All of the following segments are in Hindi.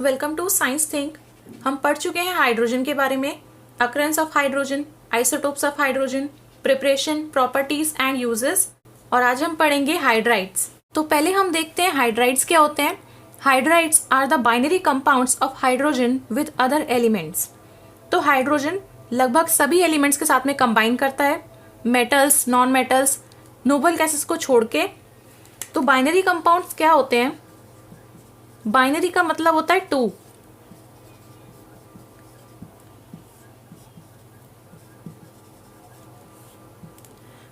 Welcome to science think. हम पढ़ चुके हैं हाइड्रोजन के बारे में, occurrence of hydrogen, isotopes of hydrogen, preparation, properties and uses, और आज हम पढ़ेंगे हाइड्राइड्स। तो पहले हम देखते हैं हाइड्राइड्स क्या होते हैं। Hydrides are the binary compounds of hydrogen with other elements. तो हाइड्रोजन लगभग सभी एलिमेंट्स के साथ में कंबाइन करता है, metals, non metals, noble gases को छोड़ के। तो बाइनरी कंपाउंड्स क्या होते हैं? बाइनरी का मतलब होता है टू।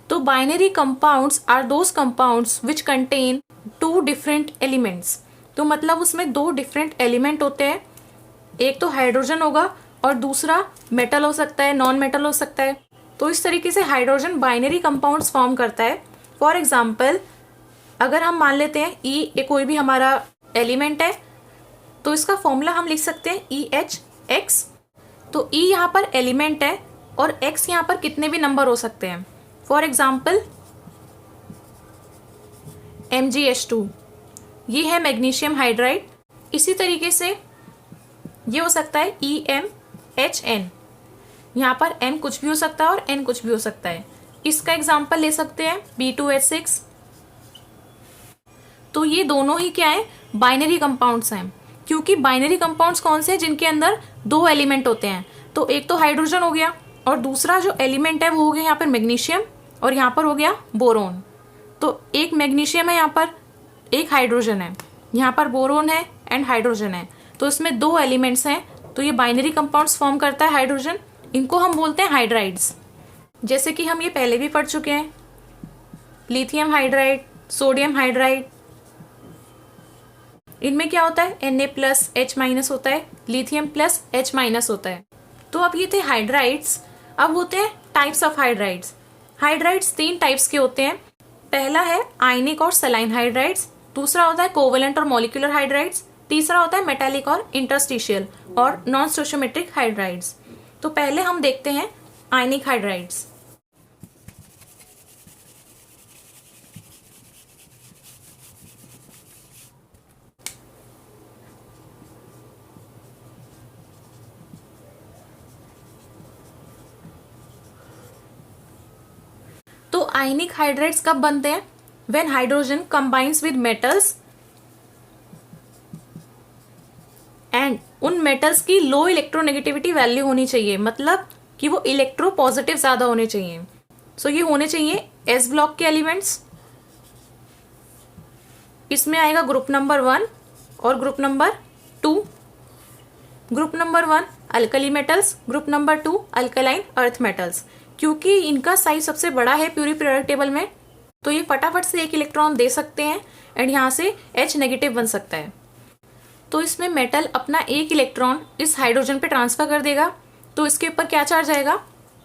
तो binary compounds are those compounds which contain two different elements. तो मतलब उसमें दो डिफरेंट एलिमेंट होते हैं, एक तो हाइड्रोजन होगा और दूसरा मेटल हो सकता है, नॉन मेटल हो सकता है। तो इस तरीके से हाइड्रोजन बाइनरी कंपाउंड्स फॉर्म करता है। फॉर एग्जाम्पल, अगर हम मान लेते हैं E कोई भी हमारा एलिमेंट है, तो इसका फॉर्मूला हम लिख सकते हैं EHX। तो E यहाँ पर एलिमेंट है और X यहाँ पर कितने भी नंबर हो सकते हैं। फॉर एग्जाम्पल MgH2, ये है मैग्नीशियम हाइड्राइड। इसी तरीके से ये हो सकता है EMHN, यहाँ पर M कुछ भी हो सकता है और N कुछ भी हो सकता है। इसका एग्जाम्पल ले सकते हैं B2H6। तो ये दोनों ही क्या है? बाइनरी कंपाउंड्स हैं, क्योंकि बाइनरी कंपाउंड्स कौन से हैं? जिनके अंदर दो एलिमेंट होते हैं। तो एक तो हाइड्रोजन हो गया और दूसरा जो एलिमेंट है वो हो गया यहाँ पर मैग्नीशियम और यहाँ पर हो गया बोरोन। तो एक मैग्नीशियम है, यहाँ पर एक हाइड्रोजन है, यहाँ पर बोरोन है एंड हाइड्रोजन है। तो इसमें दो एलिमेंट्स हैं, तो ये बाइनरी कंपाउंड्स फॉर्म करता है हाइड्रोजन। इनको हम बोलते हैं हाइड्राइड्स। जैसे कि हम ये पहले भी पढ़ चुके हैं, लिथियम हाइड्राइड, सोडियम हाइड्राइड। इनमें क्या होता है? Na+H- होता है, लिथियम +H- होता है। तो अब ये थे हाइड्राइड्स। अब होते हैं टाइप्स ऑफ हाइड्राइड्स। हाइड्राइड्स तीन टाइप्स के होते हैं। पहला है आयनिक और सलाइन हाइड्राइड्स, दूसरा होता है कोवेलेंट और मॉलिक्यूलर हाइड्राइड्स, तीसरा होता है मेटालिक और इंटरस्टिशियल और नॉन स्टोइचियोमेट्रिक हाइड्राइड्स। तो पहले हम देखते हैं आयनिक हाइड्राइड्स। तो आयनिक हाइड्राइड्स कब बनते हैं? When hydrogen combines with metals and उन मेटल्स की लो इलेक्ट्रोनेगेटिविटी वैल्यू होनी चाहिए, मतलब कि वो इलेक्ट्रो पॉजिटिव ज्यादा होने चाहिए। सो ये होने चाहिए एस ब्लॉक के एलिमेंट्स। इसमें आएगा ग्रुप नंबर 1 और group number 2। Group number 1 alkali metals, group number 2 alkaline earth metals. क्योंकि इनका साइज सबसे बड़ा है प्यूरी पीरियोडिक टेबल में, तो ये फटाफट से एक इलेक्ट्रॉन दे सकते हैं एंड यहाँ से H- बन सकता है। तो इसमें मेटल अपना एक इलेक्ट्रॉन इस हाइड्रोजन पे ट्रांसफर कर देगा। तो इसके ऊपर क्या चार्ज आएगा?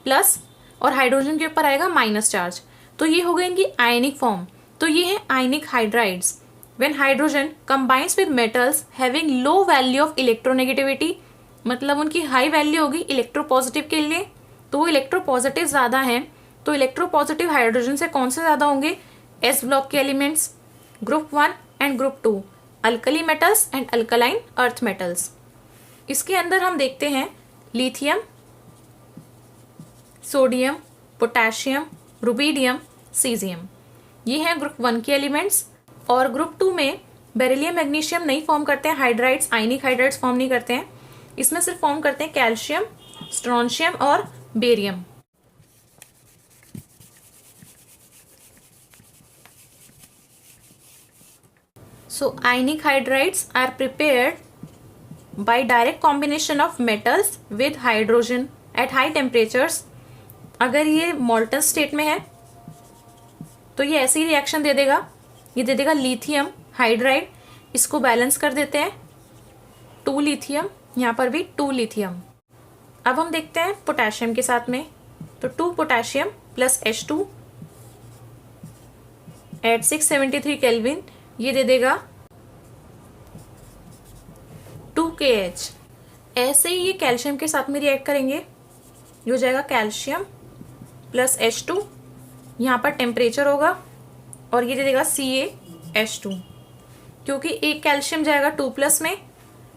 प्लस, और हाइड्रोजन के ऊपर आएगा माइनस चार्ज। तो ये हो गई इनकी आयनिक फॉर्म। तो ये है ionic hydrides. When hydrogen combines with metals having low value of electronegativity, मतलब उनकी हाई वैल्यू होगी इलेक्ट्रोपॉजिटिव के लिए, तो वो इलेक्ट्रोपॉजिटिव ज्यादा है। तो इलेक्ट्रोपॉजिटिव हाइड्रोजन से कौन से ज्यादा होंगे? एस ब्लॉक के elements, group 1 and group 2, alkali metals and alkaline earth metals. इसके अंदर हम देखते हैं lithium, sodium, potassium, rubidium, caesium. ये हैं ग्रुप 1 के एलिमेंट्स। और ग्रुप 2 में बेरिलियम, मैग्नीशियम नहीं फॉर्म करते हैं हाइड्राइड्स, आयनिक हाइड्राइड्स फॉर्म नहीं करते हैं। इसमें सिर्फ फॉर्म करते हैं कैल्शियम, स्ट्रोंशियम और barium. So ionic hydrides are prepared by direct combination of metals with hydrogen at high temperatures। अगर ये molten state में है तो ये ऐसी रिएक्शन दे देगा, ये दे देगा लिथियम हाइड्राइड। इसको बैलेंस कर देते हैं, 2 लिथियम, यहाँ पर भी 2 लिथियम। अब हम देखते हैं पोटेशियम के साथ में। तो 2 potassium plus H2 eight 673 kelvin, ये दे देगा 2KH। ऐसे ही ये कैल्शियम के साथ में रिएक्ट करेंगे, ये हो जाएगा कैल्शियम प्लस H2, यहाँ पर टेम्परेचर होगा और ये दे देगा CaH2, क्योंकि एक कैल्शियम जाएगा 2+ में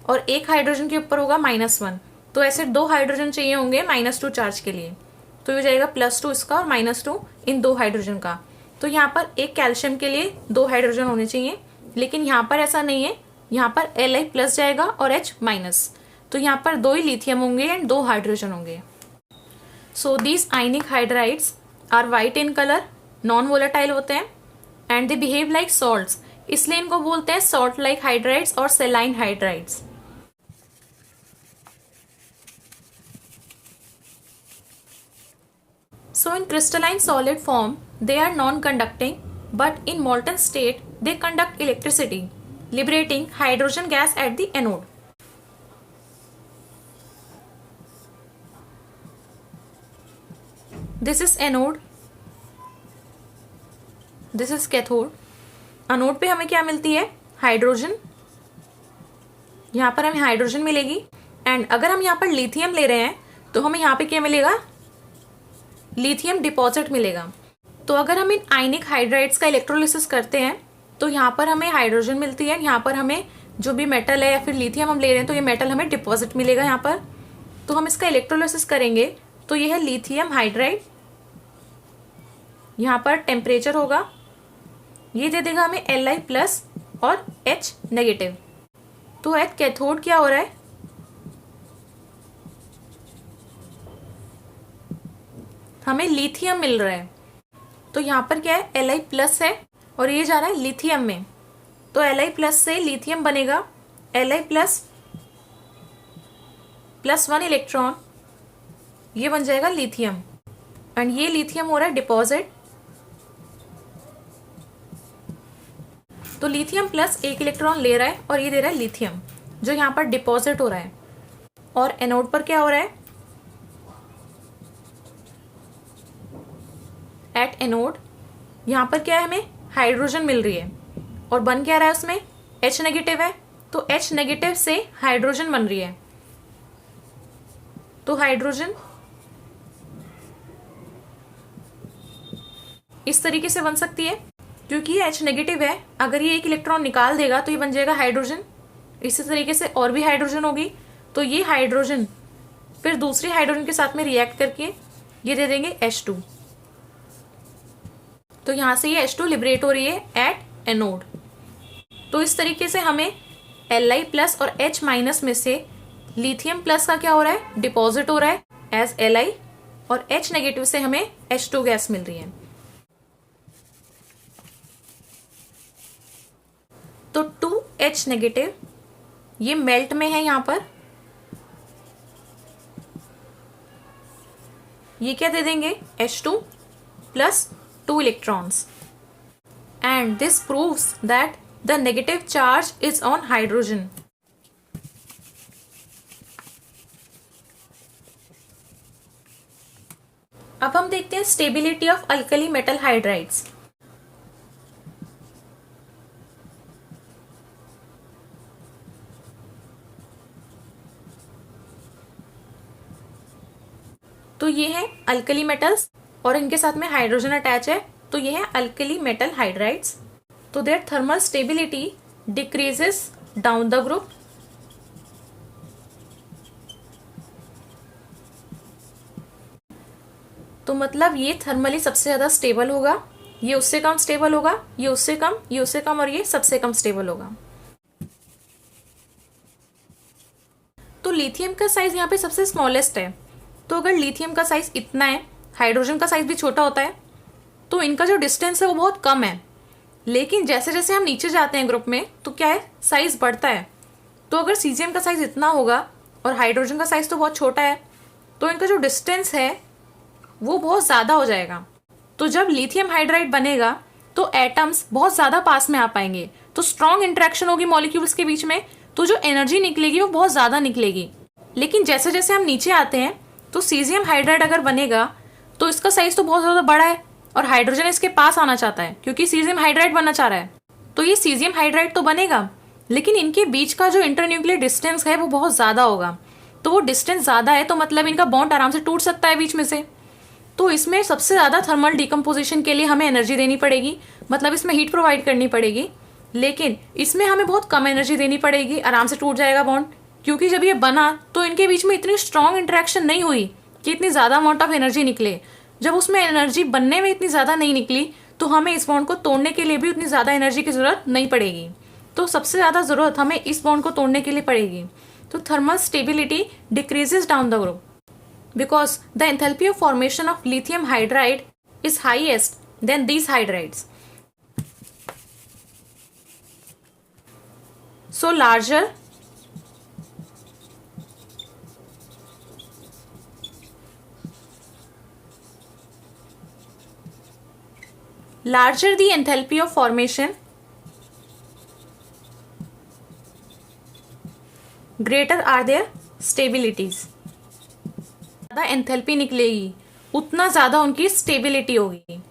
और एक हाइड्रोजन के ऊपर होगा -1, तो ऐसे 2 हाइड्रोजन चाहिए होंगे -2 चार्ज के लिए। तो ये हो जाएगा +2 इसका और -2 इन 2 हाइड्रोजन का। तो यहाँ पर एक कैल्शियम के लिए 2 हाइड्रोजन होने चाहिए, लेकिन यहाँ पर ऐसा नहीं है, यहाँ पर Li+ जाएगा और H-। तो यहाँ पर 2 ही लिथियम होंगे एंड 2 हाइड्रोजन होंगे। So these ionic hydrides are white in colour, non volatile होते हैं and they behave like salts, इसलिए इनको बोलते हैं सॉल्ट लाइक हाइड्राइड्स और saline hydrides. So in crystalline solid form, they are non-conducting, but in molten state, they conduct electricity, liberating hydrogen gas at the anode. This is anode, this is cathode. Anode पे हमें क्या मिलती है? हाइड्रोजन। यहाँ पर हमें हाइड्रोजन मिलेगी एंड अगर हम यहाँ पर लिथियम ले रहे हैं तो हमें यहाँ पे क्या मिलेगा? लिथियम डिपॉजिट मिलेगा। तो अगर हम इन आयनिक हाइड्राइड्स का इलेक्ट्रोलिसिस करते हैं तो यहाँ पर हमें हाइड्रोजन मिलती है, यहाँ पर हमें जो भी मेटल है या फिर लिथियम हम ले रहे हैं तो ये मेटल हमें डिपॉजिट मिलेगा यहाँ पर। तो हम इसका इलेक्ट्रोलिसिस करेंगे तो ये है लिथियम हाइड्राइड। यहाँ पर टेम्परेचर होगा, ये दे देगा हमें Li+ और H-। तो एट कैथोड क्या हो रहा है? हमें लिथियम मिल रहा है। तो यहाँ पर क्या है? Li+ है और ये जा रहा है लिथियम में। तो Li+ से लिथियम बनेगा, Li+ +1 इलेक्ट्रॉन, ये बन जाएगा लिथियम एंड ये लिथियम हो रहा है डिपॉजिट। तो लिथियम +1 इलेक्ट्रॉन ले रहा है और ये दे रहा है लिथियम, जो यहाँ पर डिपॉजिट हो रहा है। और एनोड पर क्या हो रहा है? एट एनोड यहाँ पर क्या है? हमें हाइड्रोजन मिल रही है और बन क्या रहा है उसमें? H- है, तो H- से हाइड्रोजन बन रही है। तो हाइड्रोजन इस तरीके से बन सकती है क्योंकि ये H- है, अगर ये एक इलेक्ट्रॉन निकाल देगा तो ये बन जाएगा हाइड्रोजन। इसी तरीके से और भी हाइड्रोजन होगी, तो ये हाइड्रोजन फिर दूसरे हाइड्रोजन के साथ में रिएक्ट करके ये दे देंगे H2। तो यहां से ये H2 लिबरेट हो रही है एट एनोड। तो इस तरीके से हमें Li+ और H- में से लिथियम प्लस का क्या हो रहा है? डिपॉजिट हो रहा है एज Li और H- से हमें H2 गैस मिल रही है। तो 2H- ये मेल्ट में है, यहाँ पर ये क्या दे देंगे? H2 + 2 electrons and this proves that the negative charge is on hydrogen. अब हम देखते हैं stability of alkali metal hydrides. तो ये है अल्कली मेटल्स और इनके साथ में हाइड्रोजन अटैच है, तो ये है अल्कली मेटल हाइड्राइड्स। तो their thermal stability decreases down the group. तो मतलब ये थर्मली सबसे ज्यादा स्टेबल होगा, ये उससे कम स्टेबल होगा, ये उससे कम, ये उससे कम और ये सबसे कम स्टेबल होगा। तो लिथियम का साइज यहाँ पे सबसे स्मॉलेस्ट है। तो अगर लिथियम का साइज इतना है, हाइड्रोजन का साइज भी छोटा होता है, तो इनका जो डिस्टेंस है वो बहुत कम है। लेकिन जैसे जैसे हम नीचे जाते हैं ग्रुप में तो क्या है? साइज बढ़ता है। तो अगर सीजियम का साइज इतना होगा और हाइड्रोजन का साइज तो बहुत छोटा है, तो इनका जो डिस्टेंस है वो बहुत ज्यादा हो जाएगा। तो जब लिथियम हाइड्राइड बनेगा तो एटम्स बहुत ज्यादा पास में आ पाएंगे, तो स्ट्रॉन्ग इंटरेक्शन होगी मॉलिक्यूल्स के बीच में, तो जो एनर्जी निकलेगी वो बहुत ज्यादा निकलेगी। लेकिन जैसे जैसे हम नीचे आते हैं तो सीजियम हाइड्राइड अगर बनेगा तो इसका साइज तो बहुत ज्यादा बड़ा है और हाइड्रोजन इसके पास आना चाहता है क्योंकि सीजियम हाइड्राइड बनना चाह रहा है। तो ये सीजियम हाइड्राइड तो बनेगा, लेकिन इनके बीच का जो इंटरन्यूक्लियर डिस्टेंस है वो बहुत ज्यादा होगा। तो वो डिस्टेंस ज्यादा है तो मतलब इनका बॉन्ड आराम से टूट सकता है बीच में से। तो इसमें सबसे ज्यादा थर्मल डिकम्पोजिशन के लिए हमें एनर्जी देनी पड़ेगी, मतलब इसमें हीट प्रोवाइड करनी पड़ेगी। लेकिन इसमें हमें बहुत कम एनर्जी देनी पड़ेगी, आराम से टूट जाएगा बॉन्ड, क्योंकि जब ये बना तो इनके बीच में इतनी स्ट्रॉन्ग इंटरेक्शन नहीं हुई कि इतनी ज़्यादा अमाउंट ऑफ एनर्जी निकले। जब उसमें एनर्जी बनने में इतनी ज़्यादा नहीं निकली तो हमें इस बॉन्ड को तोड़ने के लिए भी उतनी ज़्यादा एनर्जी की ज़रूरत नहीं पड़ेगी। तो सबसे ज़्यादा ज़रूरत हमें इस बॉन्ड को तोड़ने के लिए पड़ेगी। तो thermal stability decreases down the group because the enthalpy of formation of lithium hydride is highest than these hydrides. So larger the enthalpy of formation, greater are their stabilities। ज़्यादा एंथैल्पी निकलेगी उतना ज़्यादा उनकी स्टेबिलिटी होगी,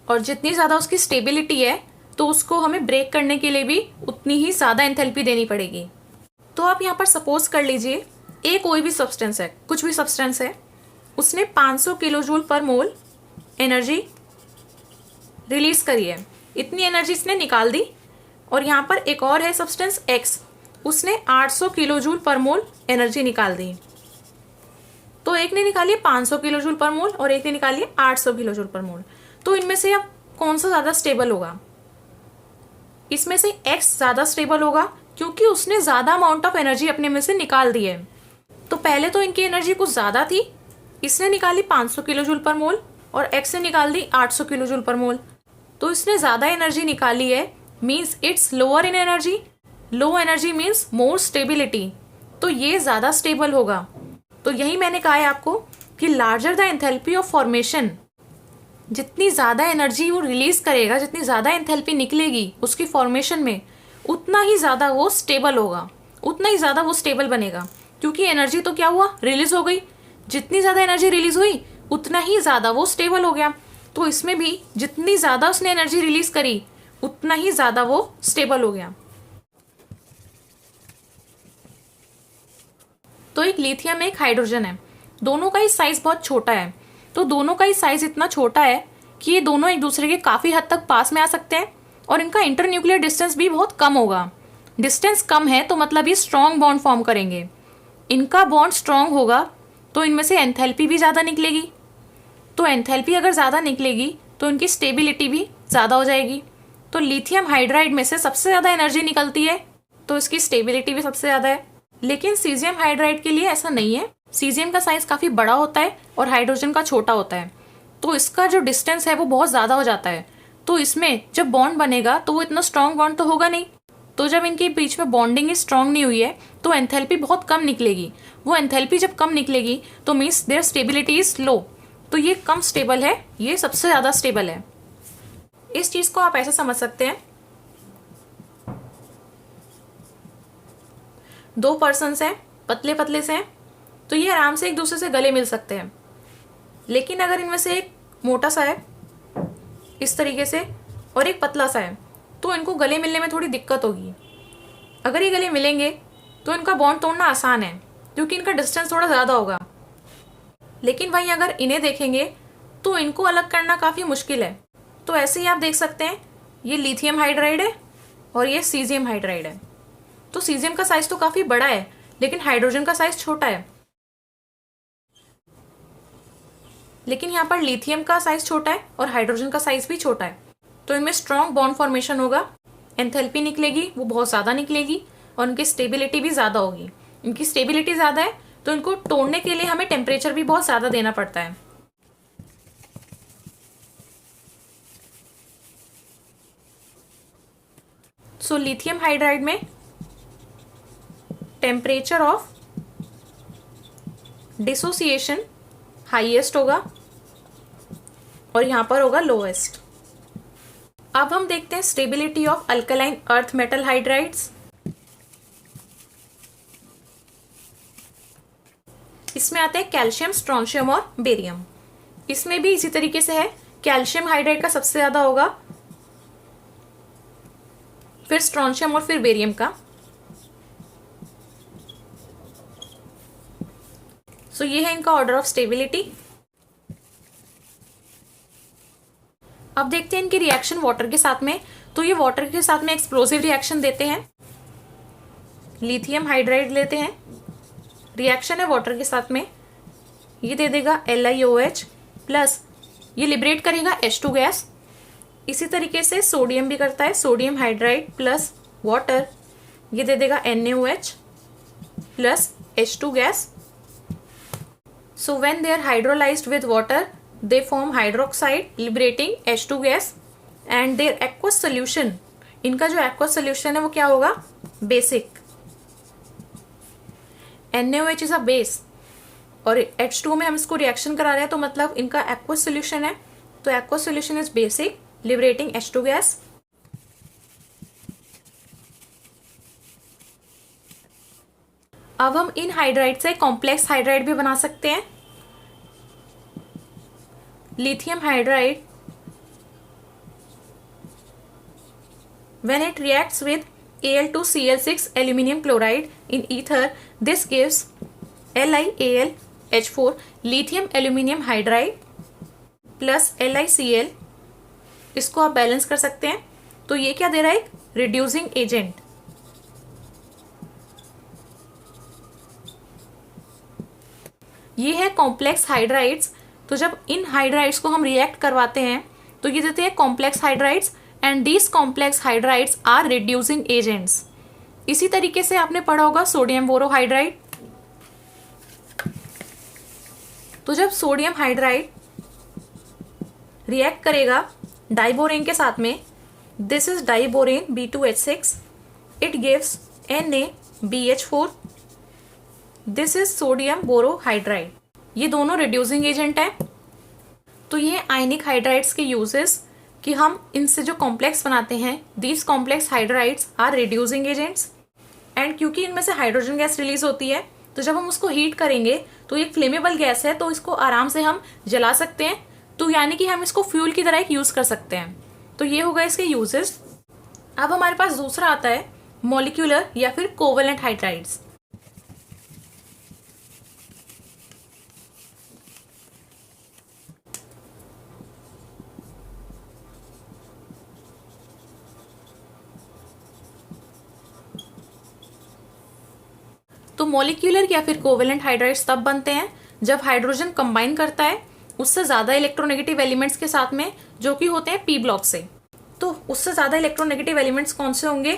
और जितनी ज़्यादा उसकी स्टेबिलिटी है तो उसको हमें ब्रेक करने के लिए भी उतनी ही ज़्यादा एंथैल्पी देनी पड़ेगी। तो आप यहाँ पर सपोज कर लीजिए एक कोई भी सब्सटेंस है, कुछ भी सब्सटेंस है, उसने 500 किलो जूल पर मोल एनर्जी रिलीज करी है, इतनी एनर्जी इसने निकाल दी। और यहाँ पर एक और है सब्सटेंस एक्स, उसने 800 किलो जूल पर मोल एनर्जी निकाल दी। तो एक ने निकाली 500 किलो जूल पर मोल और एक ने निकाली 800 किलो जूल पर मोल। तो इनमें से अब कौन सा ज़्यादा स्टेबल होगा? इसमें से X ज़्यादा स्टेबल होगा क्योंकि उसने ज़्यादा अमाउंट ऑफ एनर्जी अपने में से निकाल दी है। तो पहले तो इनकी एनर्जी कुछ ज़्यादा थी, इसने निकाली 500 किलो जूल पर मोल और X ने निकाल दी 800 किलो जूल पर मोल। तो इसने ज़्यादा एनर्जी निकाली है, means it's lower in energy. Low energy means more stability, तो ये ज़्यादा स्टेबल होगा। तो यही मैंने कहा है आपको कि larger the enthalpy of formation, जितनी ज़्यादा एनर्जी वो रिलीज करेगा, जितनी ज़्यादा एंथैल्पी निकलेगी उसकी फॉर्मेशन में, उतना ही ज़्यादा वो स्टेबल होगा, उतना ही ज़्यादा वो स्टेबल बनेगा। क्योंकि एनर्जी तो क्या हुआ, रिलीज हो गई। जितनी ज़्यादा एनर्जी रिलीज हुई उतना ही ज़्यादा वो स्टेबल हो गया। तो इसमें भी जितनी ज़्यादा उसने एनर्जी रिलीज करी उतना ही ज़्यादा वो स्टेबल हो गया। तो एक लिथियम एक हाइड्रोजन है, दोनों का ही साइज बहुत छोटा है। तो दोनों का ही साइज इतना छोटा है कि ये दोनों एक दूसरे के काफ़ी हद तक पास में आ सकते हैं और इनका इंटरन्यूक्लियर डिस्टेंस भी बहुत कम होगा। डिस्टेंस कम है तो मतलब ये स्ट्रॉन्ग बॉन्ड फॉर्म करेंगे। इनका बॉन्ड स्ट्रॉन्ग होगा तो इनमें से एंथैल्पी भी ज़्यादा निकलेगी। तो एंथैल्पी अगर ज़्यादा निकलेगी तो इनकी स्टेबिलिटी भी ज़्यादा हो जाएगी। तो लिथियम हाइड्राइड में से सबसे ज़्यादा एनर्जी निकलती है तो इसकी स्टेबिलिटी भी सबसे ज़्यादा है। लेकिन सीजियम हाइड्राइड के लिए ऐसा नहीं है। सीजियम का साइज काफ़ी बड़ा होता है और हाइड्रोजन का छोटा होता है, तो इसका जो डिस्टेंस है वो बहुत ज़्यादा हो जाता है। तो इसमें जब बॉन्ड बनेगा तो वो इतना स्ट्रॉन्ग बॉन्ड तो होगा नहीं। तो जब इनके बीच में बॉन्डिंग स्ट्रॉन्ग नहीं हुई है तो एंथैल्पी बहुत कम निकलेगी। वो एंथैल्पी जब कम निकलेगी तो means there stability is low. तो ये कम स्टेबल है, ये सबसे ज़्यादा स्टेबल है। इस चीज़ को आप ऐसे समझ सकते हैं, दो पर्सन्स हैं, पतले पतले से हैं, तो ये आराम से एक दूसरे से गले मिल सकते हैं। लेकिन अगर इनमें से एक मोटा सा है इस तरीके से और एक पतला सा है तो इनको गले मिलने में थोड़ी दिक्कत होगी। अगर ये गले मिलेंगे तो इनका बॉन्ड तोड़ना आसान है क्योंकि इनका डिस्टेंस थोड़ा ज़्यादा होगा। लेकिन वहीं अगर इन्हें देखेंगे तो इनको अलग करना काफ़ी मुश्किल है। तो ऐसे ही आप देख सकते हैं, ये लिथियम हाइड्राइड है और ये सीजियम हाइड्राइड है। तो सीजियम का साइज तो काफ़ी बड़ा है लेकिन हाइड्रोजन का साइज छोटा है। लेकिन यहाँ पर लिथियम का साइज छोटा है और हाइड्रोजन का साइज भी छोटा है। तो इनमें स्ट्रॉन्ग बॉन्ड फॉर्मेशन होगा, एंथैल्पी निकलेगी वो बहुत ज़्यादा निकलेगी और इनकी स्टेबिलिटी भी ज़्यादा होगी। इनकी स्टेबिलिटी ज़्यादा है तो इनको तोड़ने के लिए हमें टेम्परेचर भी बहुत ज़्यादा देना पड़ता है। सो लिथियम हाइड्राइड में टेम्परेचर ऑफ डिसोसिएशन हाईएस्ट होगा और यहां पर होगा लोएस्ट। अब हम देखते हैं stability of alkaline earth metal hydrides. इसमें आते हैं कैल्शियम, स्ट्रोंशियम और बेरियम। इसमें भी इसी तरीके से है, कैल्शियम हाइड्राइड का सबसे ज्यादा होगा, फिर स्ट्रोंशियम और फिर बेरियम का। सो ये है इनका ऑर्डर ऑफ स्टेबिलिटी। अब देखते हैं इनकी रिएक्शन वाटर के साथ में। तो ये वाटर के साथ में एक्सप्लोसिव रिएक्शन देते हैं। लिथियम हाइड्राइड लेते हैं, रिएक्शन है वाटर के साथ में, ये दे देगा LiOH प्लस ये लिबरेट करेगा H2 गैस। इसी तरीके से सोडियम भी करता है, सोडियम हाइड्राइड प्लस वाटर, ये दे देगा NaOH plus H2 gas. So when they are hydrolyzed with water, they form hydroxide liberating H2 gas and their aqueous solution, इनका जो aqueous solution है वो क्या होगा, basic। NaOH is a base और H2 में हम इसको रिएक्शन करा रहे हैं तो मतलब इनका aqueous solution है, तो aqueous solution is basic liberating H2 gas। अब हम इन हाइड्राइड से कॉम्प्लेक्स हाइड्राइड भी बना सकते हैं। Lithium hydride when it reacts with Al2Cl6 aluminium chloride in ether, this gives LiAlH4 lithium aluminium hydride plus LiCl। इसको आप बैलेंस कर सकते हैं, तो ये क्या दे रहा है, रिड्यूसिंग एजेंट। ये है कॉम्प्लेक्स हाइड्राइड्स। तो जब इन हाइड्राइड्स को हम रिएक्ट करवाते हैं तो ये देते हैं complex hydrides and these complex hydrides are reducing agents. इसी तरीके से आपने पढ़ा होगा सोडियम बोरोहाइड्राइड। तो जब सोडियम हाइड्राइड रिएक्ट करेगा डाइबोरेन के साथ में, this is diborane B2H6, it gives NaBH4, this is sodium borohydride. ये दोनों रिड्यूसिंग एजेंट है। तो ये आयनिक हाइड्राइड्स के यूजेस कि हम इनसे जो कॉम्प्लेक्स बनाते हैं, these complex hydrides are reducing agents and क्योंकि इनमें से हाइड्रोजन गैस रिलीज होती है तो जब हम उसको हीट करेंगे तो ये फ्लेमेबल गैस है, तो इसको आराम से हम जला सकते हैं, तो यानी कि हम इसको फ्यूल की तरह एक यूज कर सकते हैं। तो ये होगा इसके यूजेस। अब हमारे पास दूसरा आता है मॉलिक्यूलर या फिर कोवेलेंट हाइड्राइड्स। तो मॉलिक्यूलर या फिर कोवेलेंट हाइड्राइड्स तब बनते हैं जब हाइड्रोजन कंबाइन करता है उससे ज्यादा इलेक्ट्रोनेगेटिव एलिमेंट्स के साथ में, जो कि होते हैं p ब्लॉक से। तो उससे ज्यादा इलेक्ट्रोनेगेटिव एलिमेंट्स कौन से होंगे,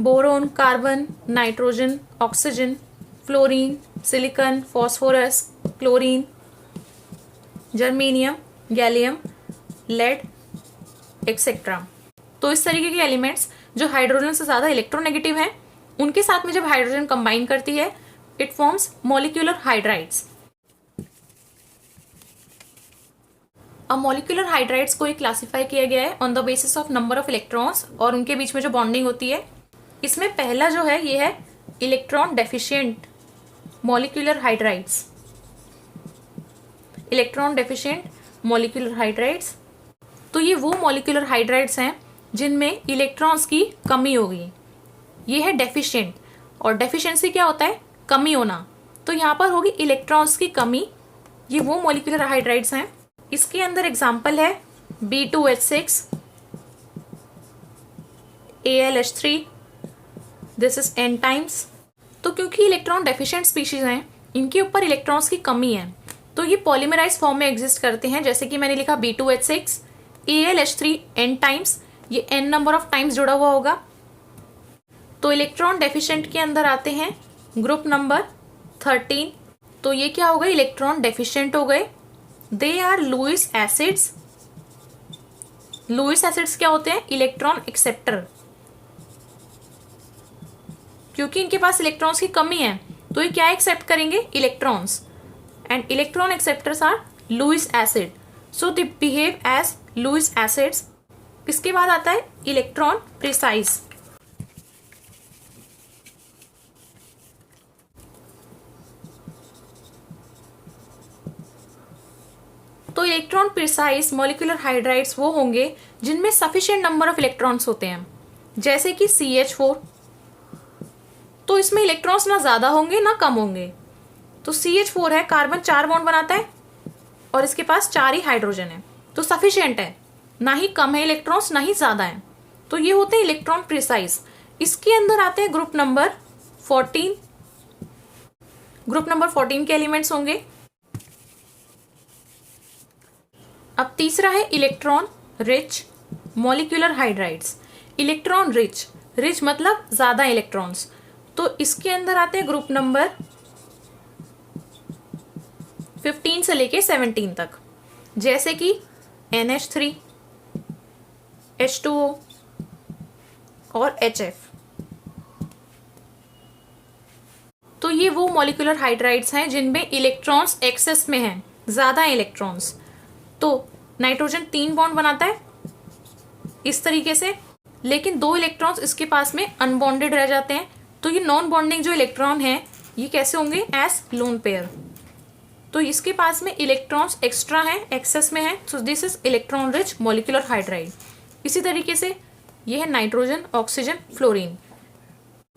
boron, carbon, nitrogen, oxygen, fluorine, silicon, phosphorus, chlorine, germanium, gallium, lead et cetera. तो इस तरीके के एलिमेंट्स जो हाइड्रोजन से ज्यादा इलेक्ट्रोनेगेटिव हैं, उनके साथ में जब हाइड्रोजन कंबाइन करती है इट फॉर्म्स मॉलिक्यूलर हाइड्राइड्स। अब मॉलिक्यूलर हाइड्राइड्स को क्लासिफाई किया गया है on the basis of number of electrons और उनके बीच में जो बॉन्डिंग होती है। इसमें पहला जो है ये है electron deficient molecular hydrides. Electron deficient molecular hydrides, तो ये वो मॉलिक्यूलर हाइड्राइड्स हैं जिनमें इलेक्ट्रॉन्स की कमी होगी। ये है डेफिशिएंट, और डेफिशिएंसी क्या होता है, कमी होना। तो यहाँ पर होगी इलेक्ट्रॉन्स की कमी। ये वो मॉलिक्यूलर हाइड्राइड्स हैं। इसके अंदर एग्जांपल है B2H6, AlH3, this is N times. तो क्योंकि इलेक्ट्रॉन डेफिशिएंट स्पीशीज हैं, इनके ऊपर इलेक्ट्रॉन्स की कमी है, तो ये पॉलीमराइज फॉर्म में एग्जिस्ट करते हैं। जैसे कि मैंने लिखा B2H6, AlH3 N टाइम्स, ये N नंबर ऑफ टाइम्स जुड़ा हुआ होगा। तो इलेक्ट्रॉन डेफिशिएंट के अंदर आते हैं ग्रुप नंबर 13। तो ये क्या हो गए, इलेक्ट्रॉन डेफिशिएंट हो गए। They are Lewis acids. Lewis acids क्या होते हैं, इलेक्ट्रॉन एक्सेप्टर। क्योंकि इनके पास इलेक्ट्रॉन्स की कमी है तो ये क्या एक्सेप्ट करेंगे, electrons, and electron acceptors are Lewis acid, so they behave as Lewis acids. इसके बाद आता है इलेक्ट्रॉन प्रिसाइज। तो इलेक्ट्रॉन प्रिसाइज मॉलिक्यूलर हाइड्राइड्स वो होंगे जिनमें सफिशिएंट नंबर ऑफ इलेक्ट्रॉन्स होते हैं, जैसे कि CH4। तो इसमें इलेक्ट्रॉन्स ना ज्यादा होंगे ना कम होंगे। तो CH4 है, कार्बन 4 बॉन्ड बनाता है और इसके पास 4 ही हाइड्रोजन है, तो सफिशिएंट है, ना ही कम है इलेक्ट्रॉन्स ना ही ज्यादा है। तो ये होते हैं इलेक्ट्रॉन प्रिसाइज। इसके अंदर आते हैं ग्रुप नंबर 14। ग्रुप नंबर 14 के एलिमेंट्स होंगे। अब तीसरा है electron rich molecular hydrides. Electron rich, rich मतलब ज्यादा इलेक्ट्रॉन्स, तो इसके अंदर आते हैं ग्रुप नंबर 15 से लेके 17 तक, जैसे कि NH3, H2O और HF। तो ये वो मॉलिक्यूलर हाइड्राइड्स हैं जिनमें इलेक्ट्रॉन्स एक्सेस में हैं, ज्यादा इलेक्ट्रॉन्स। तो नाइट्रोजन 3 बॉन्ड बनाता है इस तरीके से, लेकिन 2 इलेक्ट्रॉन्स इसके पास में अनबॉन्डेड रह जाते हैं। तो ये नॉन बॉन्डिंग जो इलेक्ट्रॉन है ये कैसे होंगे? As lone pair. तो इसके पास में इलेक्ट्रॉन्स एक्स्ट्रा हैं, एक्सेस में हैं, so this is electron rich molecular hydride. इसी तरीके से ये है नाइट्रोजन, ऑक्सीजन, फ्लोरीन।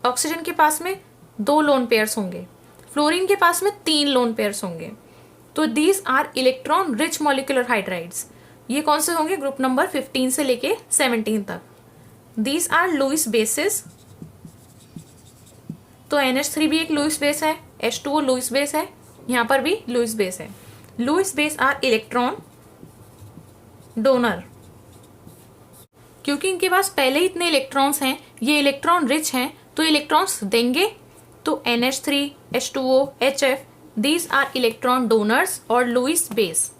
ऑक्सीजन के पास में 2 लोन पेयर्स होंगे, फ्लोरीन के पास में 3 लोन पेयर्स होंगे। तो these are electron rich molecular hydrides. ये कौन से होंगे? ग्रुप नंबर 15 से लेके 17 तक। These are Lewis bases. तो NH3 भी एक लुईस बेस है, H2O लुईस बेस है, यहां पर भी लुईस बेस है। Lewis base are electron donor. क्योंकि इनके पास पहले ही इतने इलेक्ट्रॉन्स हैं, ये इलेक्ट्रॉन रिच हैं, तो इलेक्ट्रॉन्स देंगे। तो NH3, H2O, HF, these are electron donors और लुईस बेस।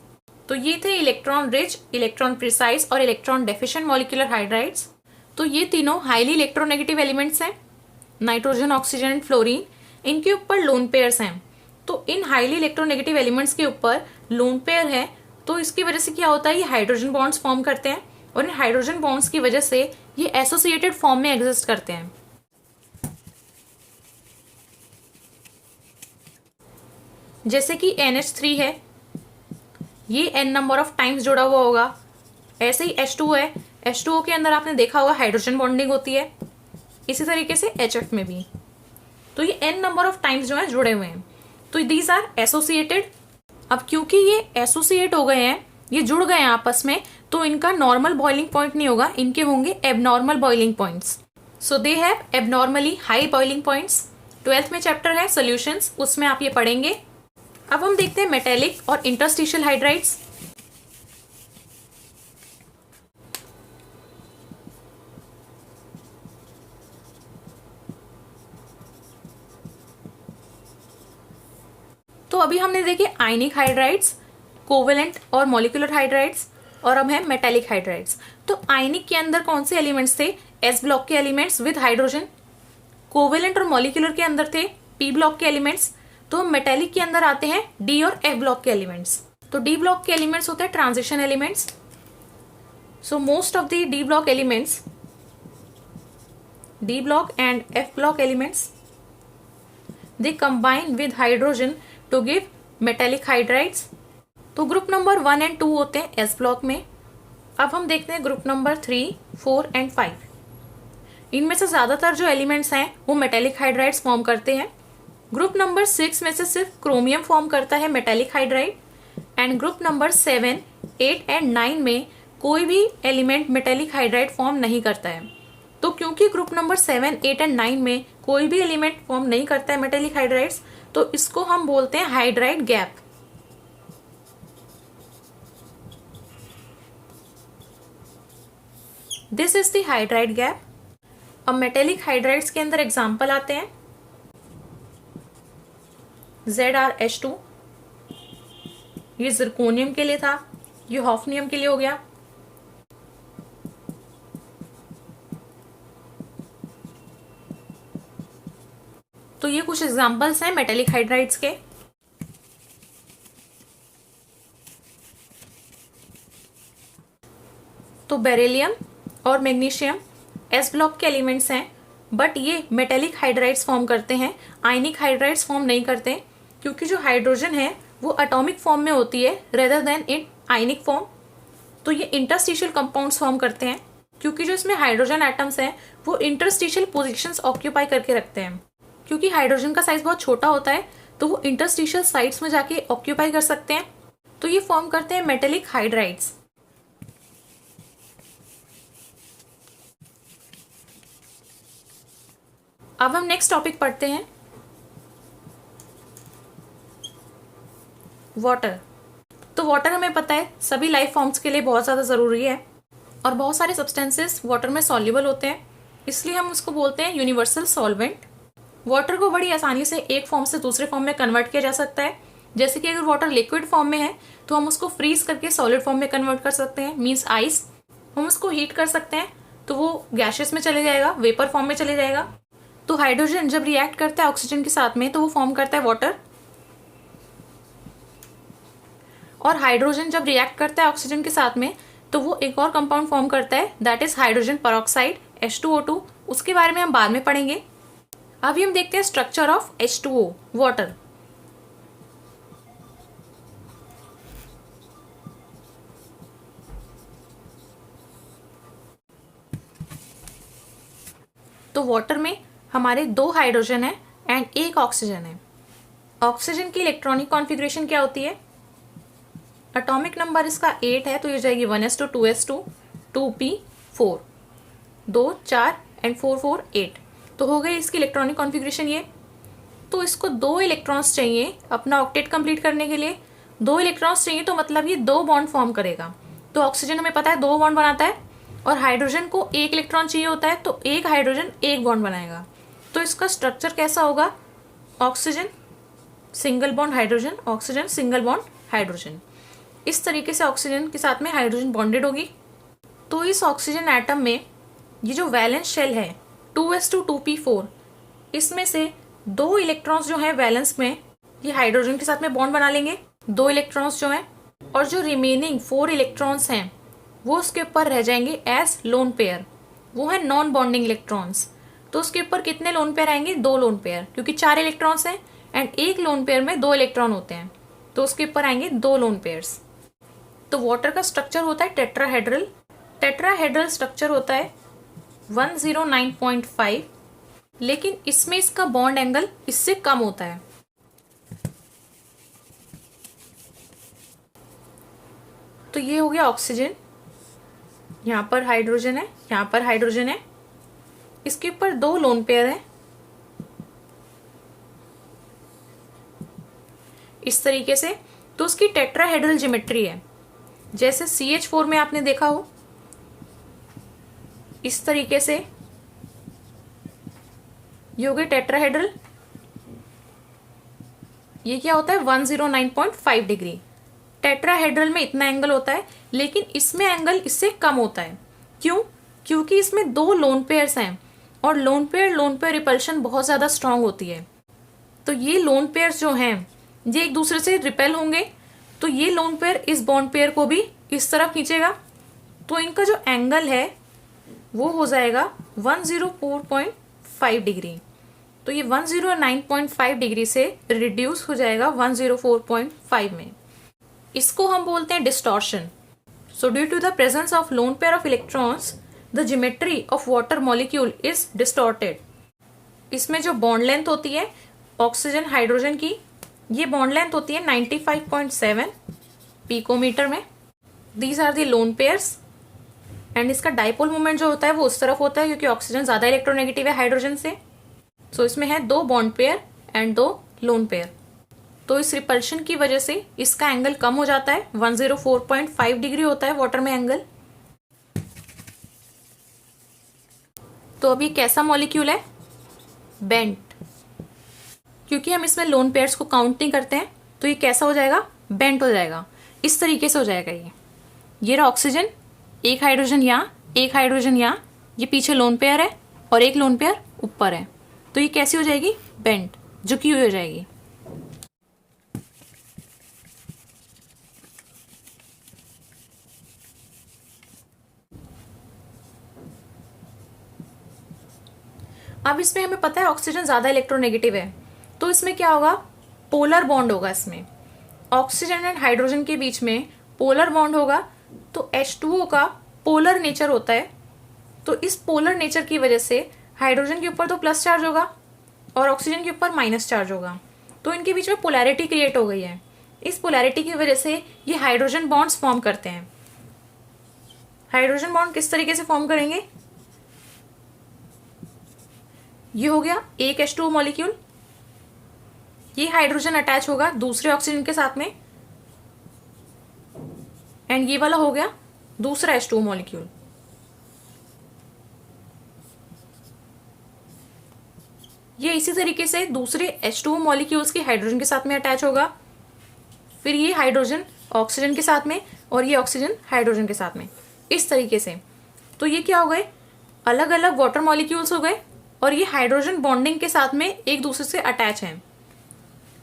तो ये थे इलेक्ट्रॉन रिच, इलेक्ट्रॉन प्रिसाइज और इलेक्ट्रॉन डेफिशिएंट मॉलिक्यूलर हाइड्राइड्स। तो ये तीनों हाईली इलेक्ट्रोनेगेटिव एलिमेंट्स हैं, नाइट्रोजन, ऑक्सीजन एंड फ्लोरीन। इनके ऊपर लोन पेयर्स हैं। तो इन हाईली इलेक्ट्रोनेगेटिव एलिमेंट्स के ऊपर लोन पेयर है, तो इसकी वजह से क्या होता है? ये हाइड्रोजन बॉन्ड्स फॉर्म करते हैं और इन हाइड्रोजन बॉन्ड्स की वजह से ये एसोसिएटेड फॉर्म में एग्जिस्ट करते हैं। जैसे कि NH3 है, ये n नंबर ऑफ टाइम्स जुड़ा हुआ होगा। ऐसे ही H2O है, H2O के अंदर आपने देखा होगा हाइड्रोजन बॉन्डिंग होती है। इसी तरीके से HF में भी। तो ये n नंबर ऑफ टाइम्स जो है जुड़े हुए हैं, तो दीज आर एसोसिएटेड। अब क्योंकि ये एसोसिएट हो गए हैं, ये जुड़ गए हैं आपस में, तो इनका नॉर्मल बॉइलिंग पॉइंट नहीं होगा, इनके होंगे abnormal boiling points. So they have abnormally high boiling points. 12th में चैप्टर है सॉल्यूशंस, उसमें आप ये पढ़ेंगे। अब हम देखते हैं मेटेलिक और इंटरस्टिशियल हाइड्राइड्स। तो अभी हमने देखे आयनिक हाइड्राइड्स, कोवेलेंट और मॉलिक्यूलर हाइड्राइड्स, और अब है मेटेलिक हाइड्राइड्स। तो आयनिक के अंदर कौन से एलिमेंट्स थे? S ब्लॉक के एलिमेंट्स विद हाइड्रोजन। कोवेलेंट और मॉलिक्यूलर के अंदर थे P ब्लॉक के एलिमेंट्स। तो मेटेलिक के अंदर आते हैं D और F ब्लॉक के एलिमेंट्स। तो D ब्लॉक के एलिमेंट्स होते हैं transition elements. So most of the D block elements, D block and F block elements, they combine with hydrogen to give metallic hydrides। तो ग्रुप नंबर 1 एंड 2 होते हैं S ब्लॉक में। अब हम देखते हैं ग्रुप नंबर 3, 4 एंड 5। इनमें से ज्यादातर जो एलिमेंट्स हैं वो मेटेलिक हाइड्राइड्स फॉर्म करते हैं। ग्रुप नंबर 6 में से सिर्फ क्रोमियम फॉर्म करता है metallic hydride, and group number 7, 8 and 9 में कोई भी एलिमेंट मेटेलिक हाइड्राइड फॉर्म नहीं करता है। तो क्योंकि ग्रुप नंबर 7, 8 एंड 9 में कोई भी एलिमेंट फॉर्म नहीं करता है मेटेलिक हाइड्राइड्स, तो इसको हम बोलते हैं hydride gap. This is the hydride gap. अब मेटेलिक हाइड्राइड्स के अंदर एग्जांपल आते हैं। ZrH2, ये जिरकोनियम के लिए था, ये हॉफनियम के लिए हो गया। तो ये कुछ एग्जांपल्स हैं मेटेलिक हाइड्राइड्स के। तो बेरिलियम और मैग्नीशियम S ब्लॉक के एलिमेंट्स हैं, बट ये मेटेलिक हाइड्राइड्स फॉर्म करते हैं, आयनिक हाइड्राइड्स फॉर्म नहीं करते, क्योंकि जो हाइड्रोजन है वो एटॉमिक फॉर्म में होती है rather then in ionic form. तो ये इंटरस्टिशियल कंपाउंड्स फॉर्म करते हैं, क्योंकि जो इसमें हाइड्रोजन एटम्स हैं वो इंटरस्टिशियल पोजीशंस ऑक्यूपाई करके रखते हैं। क्योंकि हाइड्रोजन का साइज बहुत छोटा होता है, तो वो इंटरस्टिशियल साइट्स में जाके ऑक्यूपाई कर सकते हैं, तो ये फॉर्म करते हैं मेटेलिक हाइड्राइड्स। अब हम नेक्स्ट टॉपिक पढ़ते हैं, वाटर। तो वाटर हमें पता है सभी लाइफ फॉर्म्स के लिए बहुत ज़्यादा ज़रूरी है और बहुत सारे सब्सटेंसेस वाटर में सॉल्युबल होते हैं, इसलिए हम उसको बोलते हैं यूनिवर्सल सॉल्वेंट। वाटर को बड़ी आसानी से एक फॉर्म से दूसरे फॉर्म में कन्वर्ट किया जा सकता है। जैसे कि अगर वाटर लिक्विड फॉर्म में है तो हम उसको फ्रीज करके सॉलिड फॉर्म में कन्वर्ट कर सकते हैं, मीन्स आइस। हम उसको हीट कर सकते हैं तो वो गैसेस में चले जाएगा, वेपर फॉर्म में चले जाएगा। तो हाइड्रोजन जब रिएक्ट करता है ऑक्सीजन के साथ में तो वो फॉर्म करता है वाटर, और हाइड्रोजन जब रिएक्ट करता है ऑक्सीजन के साथ में तो वो एक और कंपाउंड फॉर्म करता है, that is hydrogen peroxide H2O2। उसके बारे में हम बाद में पढ़ेंगे। अभी हम देखते हैं स्ट्रक्चर ऑफ H2O, वाटर। तो वाटर में हमारे 2 हाइड्रोजन है एंड 1 ऑक्सीजन है। ऑक्सीजन की इलेक्ट्रॉनिक कॉन्फ़िगरेशन क्या होती है? एटॉमिक नंबर इसका 8 है, तो ये जाएगी 1s2 2s2 2p4, 2 4 एंड 4 4 8। तो हो गई इसकी इलेक्ट्रॉनिक कॉन्फ़िगरेशन ये। तो इसको 2 इलेक्ट्रॉन्स चाहिए अपना ऑक्टेट कंप्लीट करने के लिए। 2 इलेक्ट्रॉन्स चाहिए तो मतलब ये 2 बॉन्ड फॉर्म करेगा। तो ऑक्सीजन हमें पता है 2 बॉन्ड बनाता है और हाइड्रोजन को 1 इलेक्ट्रॉन चाहिए होता है, तो 1 हाइड्रोजन 1 बॉन्ड बनाएगा। तो इसका स्ट्रक्चर कैसा होगा? Oxygen single bond hydrogen, oxygen single bond hydrogen. इस तरीके से ऑक्सीजन के साथ में हाइड्रोजन बॉन्डेड होगी। तो इस ऑक्सीजन एटम में ये जो वैलेंस शेल है 2s2 2p4, इसमें से 2 इलेक्ट्रॉन्स जो है वैलेंस में ये हाइड्रोजन के साथ में बॉन्ड बना लेंगे, 2 इलेक्ट्रॉन्स जो हैं, और जो रिमेनिंग 4 इलेक्ट्रॉन्स हैं वो उसके ऊपर रह जाएंगे एज लोन पेयर, वो है नॉन बॉन्डिंग इलेक्ट्रॉन्स। तो उसके ऊपर कितने लोन पेयर आएंगे? 2 लोन पेयर, क्योंकि 4 इलेक्ट्रॉन्स हैं एंड एक लोन पेयर में 2 इलेक्ट्रॉन होते हैं, तो उसके ऊपर आएंगे 2 लोन पेयर्स। तो वाटर का स्ट्रक्चर होता है टेट्राहेड्रल। टेट्राहेड्रल स्ट्रक्चर होता है 109.5, लेकिन इसमें इसका बॉन्ड एंगल इससे कम होता है। तो ये हो गया ऑक्सीजन, यहाँ पर हाइड्रोजन है, यहाँ पर हाइड्रोजन है, इसके ऊपर 2 लोन पेयर है। इस तरीके से तो उसकी टेट्राहेड्रल ज्योमेट्री है, जैसे CH4 में आपने देखा हो, इस तरीके से ये हो गई टेट्राहेड्रल। ये क्या होता है? 109.5 डिग्री। टेट्राहेड्रल में इतना एंगल होता है, लेकिन इसमें एंगल इससे कम होता है। क्यों? क्योंकि इसमें 2 लोन पेयर्स हैं और लोन पेयर रिपल्शन बहुत ज्यादा स्ट्रांग होती है। तो ये लोन पेयर्स जो हैं ये एक दूसरे से रिपेल होंगे, तो ये लोन पेयर इस बॉन्ड पेयर को भी इस तरफ खींचेगा, तो इनका जो एंगल है वो हो जाएगा 104.5 डिग्री। तो ये 109.5 डिग्री से रिड्यूस हो जाएगा 104.5 में। इसको हम बोलते हैं distortion. So due to the presence of lone pair of electrons the geometry of water molecule is distorted. इसमें जो बॉन्ड लेंथ होती है ऑक्सीजन हाइड्रोजन की, ये बॉन्ड लेंथ होती है 95.7 पिकोमीटर में। These are the lone pairs and इसका डाइपोल मोमेंट जो होता है वो उस तरफ होता है, क्योंकि ऑक्सीजन ज्यादा इलेक्ट्रोनेगेटिव है हाइड्रोजन से। सो इसमें है 2 bond pair and 2 loan pair. तो इस रिपल्शन की वजह से इसका एंगल कम हो जाता है, 104.5 डिग्री होता है वाटर में एंगल। तो अब ये कैसा मॉलिक्यूल है? बेंट। क्योंकि हम इसमें लोन पेयर्स को काउंट नहीं करते हैं तो ये कैसा हो जाएगा? बेंट हो जाएगा। इस तरीके से हो जाएगा ये रहा ऑक्सीजन, 1 हाइड्रोजन यहाँ, 1 हाइड्रोजन यहाँ, ये पीछे लोन पेयर है और 1 लोन पेयर ऊपर है, तो ये कैसी हो जाएगी? बेंट, झुकी हुई हो जाएगी। अब इसमें हमें पता है ऑक्सीजन ज्यादा इलेक्ट्रोनेगेटिव है, तो इसमें क्या होगा? पोलर बॉन्ड होगा। इसमें ऑक्सीजन एंड हाइड्रोजन के बीच में पोलर बॉन्ड होगा। तो H2O का पोलर नेचर होता है, तो इस पोलर नेचर की वजह से हाइड्रोजन के ऊपर तो प्लस चार्ज होगा और ऑक्सीजन के ऊपर माइनस चार्ज होगा, तो इनके बीच में पोलैरिटी क्रिएट हो गई है। इस पोलैरिटी की वजह से ये हाइड्रोजन बॉन्ड्स फॉर्म करते हैं। हाइड्रोजन बॉन्ड किस तरीके से फॉर्म करेंगे? ये हो गया एक H2O मॉलिक्यूल, ये हाइड्रोजन अटैच होगा दूसरे ऑक्सीजन के साथ में, एंड ये वाला हो गया दूसरा H2O मॉलिक्यूल। ये इसी तरीके से दूसरे H2O मॉलिक्यूल्स के हाइड्रोजन के साथ में अटैच होगा, फिर ये हाइड्रोजन ऑक्सीजन के साथ में और ये ऑक्सीजन हाइड्रोजन के साथ में, इस तरीके से। तो ये क्या हो गए, अलग अलग वाटर मॉलिक्यूल्स हो गए और ये हाइड्रोजन बॉन्डिंग के साथ में एक दूसरे से अटैच हैं।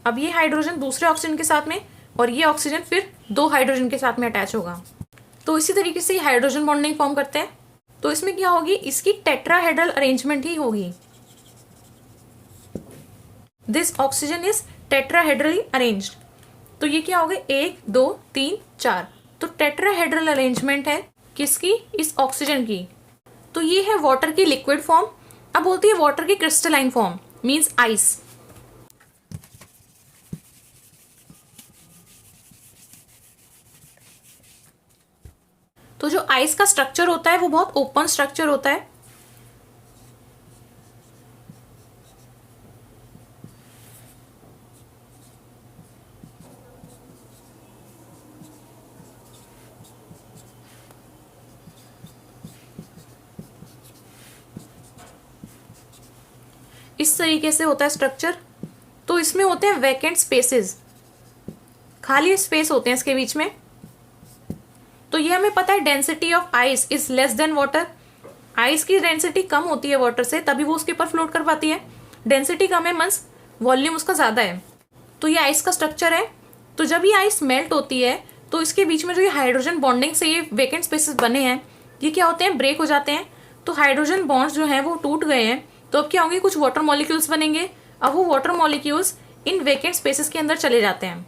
अब ये हाइड्रोजन दूसरे ऑक्सीजन के साथ में और ये ऑक्सीजन फिर दो हाइड्रोजन के साथ में अटैच होगा। तो इसी तरीके से हाइड्रोजन बॉन्डिंग फॉर्म करते हैं। तो इसमें क्या होगी, इसकी टेट्राहेड्रल अरेंजमेंट ही होगी। This oxygen is tetrahedrally arranged. तो ये क्या हो गए, 1 2 3 4। तो टेट्राहेड्रल अरेंजमेंट है किसकी, इस ऑक्सीजन की। तो ये है वाटर की लिक्विड फॉर्म। अब बोलती है वाटर की क्रिस्टलाइन फॉर्म, मींस आइस। तो जो आइस का स्ट्रक्चर होता है वो बहुत ओपन स्ट्रक्चर होता है। इस तरीके से होता है स्ट्रक्चर। तो इसमें होते हैं वैकेंट स्पेसेस, खाली स्पेस होते हैं इसके बीच में। तो ये हमें पता है density of ice is less than water. Ice की डेंसिटी कम होती है वाटर से, तभी वो उसके ऊपर फ्लोट कर पाती है। डेंसिटी कम है मींस वॉल्यूम उसका ज्यादा है। तो ये आइस का स्ट्रक्चर है। तो जब ये आइस मेल्ट होती है तो इसके बीच में जो ये हाइड्रोजन बॉन्डिंग से ये वेकेंट स्पेसेस बने हैं, ये क्या होते हैं, ब्रेक हो जाते हैं। तो हाइड्रोजन बॉन्ड्स जो हैं वो टूट गए हैं। तो अब क्या होंगे, कुछ वाटर मॉलिक्यूल्स बनेंगे। अब वो water molecules in vacant spaces के अंदर चले जाते हैं।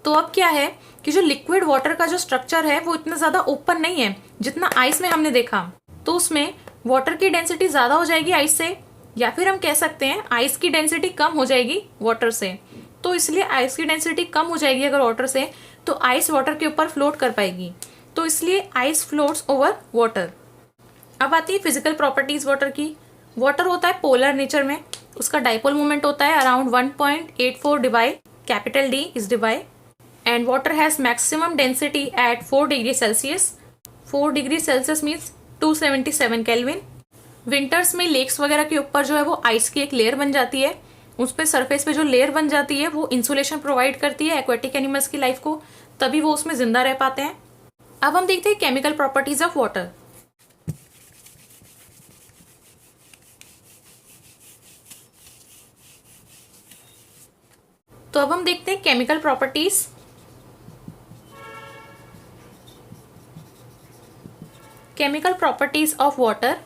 तो अब क्या है कि जो लिक्विड वाटर का जो स्ट्रक्चर है वो इतना ज्यादा ओपन नहीं है जितना आइस में हमने देखा। तो उसमें वाटर की डेंसिटी ज्यादा हो जाएगी आइस से, या फिर हम कह सकते हैं आइस की डेंसिटी कम हो जाएगी वाटर से। तो इसलिए आइस की डेंसिटी कम हो जाएगी अगर वाटर से, तो आइस वाटर के ऊपर फ्लोट कर पाएगी। तो इसलिए आइस फ्लोट्स ओवर वाटर। अब आती है फिजिकल प्रॉपर्टीज वाटर की। वाटर होता है पोलर नेचर में, उसका डाइपोल मोमेंट होता है around 1.84 debye capital D is debye, and water has maximum density at 4 degree Celsius. 4 degree Celsius means 277 kelvin. Winters में लेक्स वगैरह के ऊपर जो है वो आइस की एक लेयर बन जाती है। उस पे सरफेस पे जो लेयर बन जाती है वो इंसुलेशन प्रोवाइड करती है एक्वेटिक एनिमल्स की लाइफ को, तभी वो उसमें जिंदा रह पाते हैं। अब हम देखते हैं केमिकल प्रॉपर्टीज ऑफ वाटर। तो अब हम देखते हैं chemical properties. Chemical properties of water.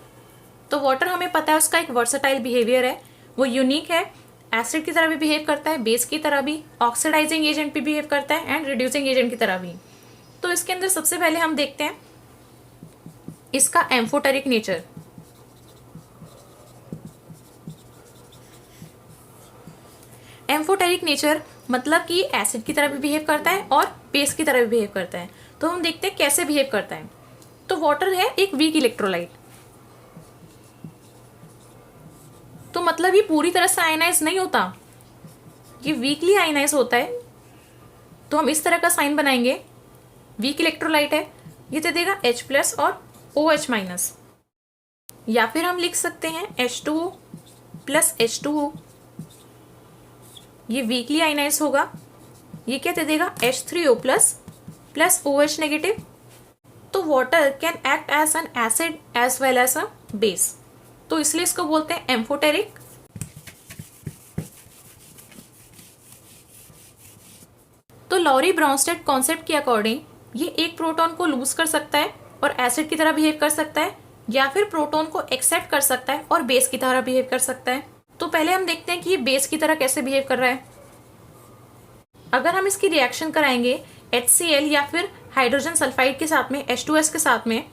तो वाटर हमें पता है उसका एक वर्सेटाइल बिहेवियर है, वो यूनिक है। एसिड की तरह भी बिहेव करता है, बेस की तरह भी, ऑक्सीडाइजिंग एजेंट भी बिहेव करता है, एंड रिड्यूसिंग एजेंट की तरह भी। तो इसके अंदर सबसे पहले हम देखते हैं इसका एम्फोटेरिक नेचर। एम्फोटेरिक नेचर मतलब कि एसिड की तरह भी बिहेव करता है और बेस की तरह भी बिहेव करता है। तो हम देखते हैं कैसे बिहेव करता है। तो वाटर है एक वीक इलेक्ट्रोलाइट, तो मतलब ये पूरी तरह से आयनाइज नहीं होता, ये वीकली आयनाइज होता है। तो हम इस तरह का साइन बनाएंगे, वीक इलेक्ट्रोलाइट है, ये दे देगा H+ और OH-। या फिर हम लिख सकते हैं H2O + H2O, ये वीकली आयनाइज होगा। ये क्या दे देगा H3O+ + OH-। तो water can act as an acid as well as a base, तो इसलिए इसको बोलते हैं एम्फोटेरिक। तो लॉरी ब्राउनस्टेड कॉन्सेप्ट के अकॉर्डिंग ये एक प्रोटॉन को लूज कर सकता है और एसिड की तरह बिहेव कर सकता है, या फिर प्रोटॉन को एक्सेप्ट कर सकता है और बेस की तरह बिहेव कर सकता है। तो पहले हम देखते हैं कि ये बेस की तरह कैसे बिहेव कर रहा है। अगर हम इसकी रिएक्शन कराएंगे HCl या फिर हाइड्रोजन सल्फाइड के साथ में, H2S के साथ में,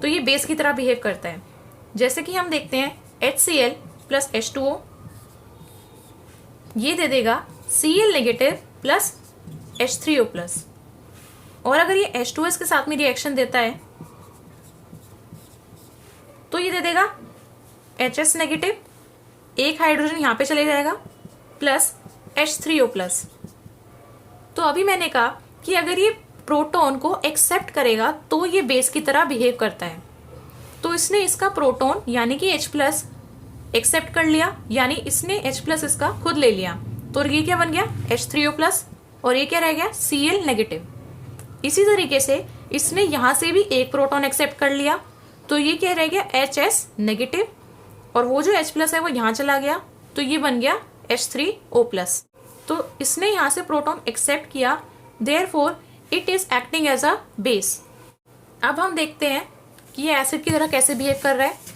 तो ये बेस की तरह बिहेव करता है। जैसे कि हम देखते हैं HCl + H2O, ये दे देगा Cl- + H3O+। और अगर ये H2S के साथ में रिएक्शन देता है तो ये दे देगा HS-, एक हाइड्रोजन यहाँ पे चले जाएगा प्लस H3O प्लस। तो अभी मैंने कहा कि अगर ये प्रोटॉन को एक्सेप्ट करेगा तो ये बेस की तरह बिहेव करता है। तो इसने इसका प्रोटॉन यानी कि H प्लस एक्सेप्ट कर लिया, यानी इसने H प्लस इसका खुद ले लिया, तो ये क्या बन गया H3O प्लस, और ये क्या रह गया Cl नेगेटिव। इसी तरीके से इसने यहां से भी एक प्रोटॉन एक्सेप्ट कर लिया, तो ये क्या रह गया HS नेगेटिव, और वो जो H प्लस है वो यहां चला गया, तो ये बन गया H3O प्लस। तो इसने यहां से प्रोटॉन एक्सेप्ट किया, therefore it is acting as a base. अब हम देखते हैं कि ये एसिड की तरह कैसे बिहेव कर रहा है।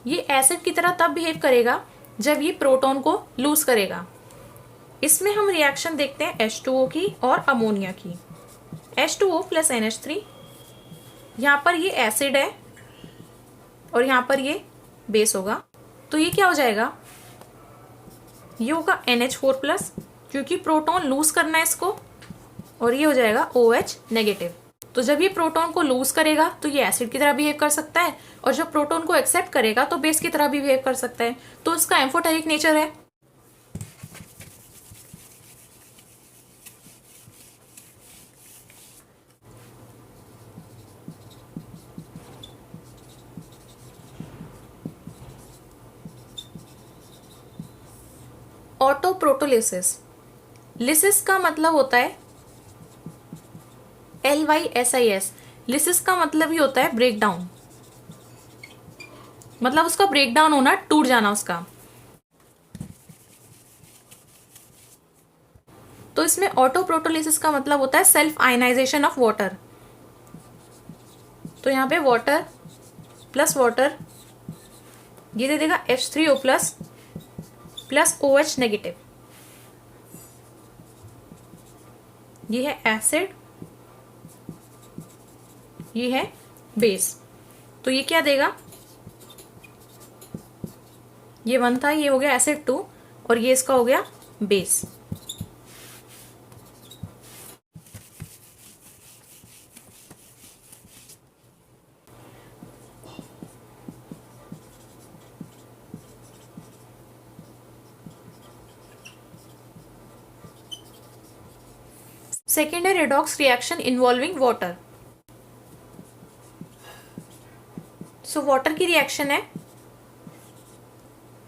ये एसिड की तरह तब बिहेव करेगा जब ये प्रोटॉन को लूज करेगा। इसमें हम रिएक्शन देखते हैं H2O की और अमोनिया की। H2O प्लस NH3, यहाँ पर ये एसिड है और यहाँ पर ये बेस होगा, तो ये क्या हो जाएगा, ये होगा NH4 प्लस क्योंकि प्रोटॉन लूज करना है इसको, और ये हो जाएगा OH नेगेटिव। तो जब ये प्रोटॉन को लूज करेगा तो ये एसिड की तरह बिहेव कर सकता है, और जब प्रोटॉन को एक्सेप्ट करेगा तो बेस की तरह भी बिहेव कर सकता है, तो इसका एम्फोटेरिक नेचर है। ऑटो प्रोटोलिसिस, लिसिस का मतलब होता है LYSIS, लिसिस का मतलब ही होता है ब्रेक डाउन, मतलब उसका ब्रेक डाउन होना, टूट जाना उसका। तो इसमें ऑटो प्रोटोलिसिस का मतलब होता है सेल्फ आयनाइजेशन ऑफ वाटर। तो यहाँ पे वाटर प्लस वाटर, ये दे देगा H3O plus plus OH negative, ये है एसिड, ये है बेस। तो ये क्या देगा, ये 1 था, ये हो गया एसिड 2, और ये इसका हो गया बेस। सेकेंड है redox reaction involving water. So water की रिएक्शन है